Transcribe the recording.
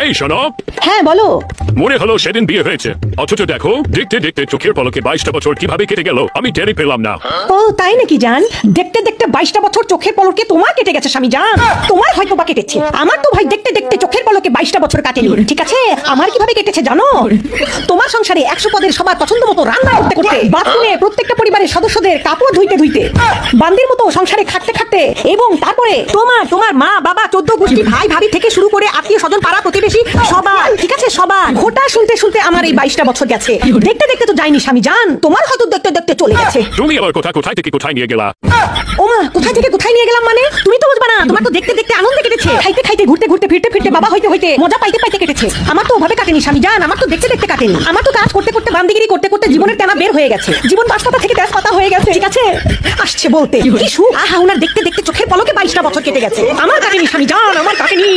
এই শোনো, হ্যাঁ বলো। মনে হলো সেদিন বিয়ে হয়েছে, অথচ দেখো দেখতে দেখতে চোখের পলকে 22টা বছর কিভাবে কেটে গেল আমি টেরই পেলাম না। ও তাই নাকি জান? দেখতে দেখতে 22টা বছর চোখের পলকে তোমার কেটে গেছে স্বামী জান। তোমার হয়তো বা কেটেছে, আমার তো ভাই দেখতে দেখতে চোখের পলকে 22টা বছর কাটেনি। ঠিক আছে, আমার কিভাবে কেটেছে জানো? তোমার সংসারে 100 পদের সবার পছন্দ মতো রান্না করতে করতে, বাথরুমে প্রত্যেকটা পরিবারের সদস্যদের কাপড় ধুইতে ধুইতে, বান্দির মতো সংসারে খাটতে খাটতে, এবং তারপরে তোমার মা বাবা 14 গোষ্ঠী ভাই ভাবি থেকে শুরু করে আত্মীয় স্বজন পাড়া প্রতিবেশী সবার, ঠিক আছে সবার ঘোটা শুনতে শুনতে আমার এই 22টা বছর গেছে। দেখতে দেখতে তো যায়নি স্বামী জান, তোমার হয়তো দেখতে দেখতে চলে গেছে। তুমি আবার কোথায় থেকে কোথায় নিয়ে গেলা? ওমা, কোথায় থেকে কোথায় নিয়ে গেলাম মানে? তুমি তো বুঝবা না, তোমার তো দেখতে দেখতে আনন্দে কেটেছে, খাইতে খাইতে ঘুরতে ঘুরতে ফিরতে ফিরতে বাবা হইতে হইতে মজা পাইতে পাইতে কেটেছে। আমার তো ওভাবে কাটেনি স্বামী জান, আমার তো দেখতে দেখতে কাটেনি। আমার তো কাজ করতে করতে বান্দিগিরি করতে করতে জীবনের টানা বের হয়ে গেছে, জীবন বাঁশপাতা থেকে তেজপাতা হয়ে গেছে। ঠিক আছে, আসছে বলতে কি সুখ, আহা ওনার দেখতে দেখতে চোখের পলকে 22টা বছর কেটে গেছে। আমার কাটেনি স্বামী জান, আমার কাটেনি।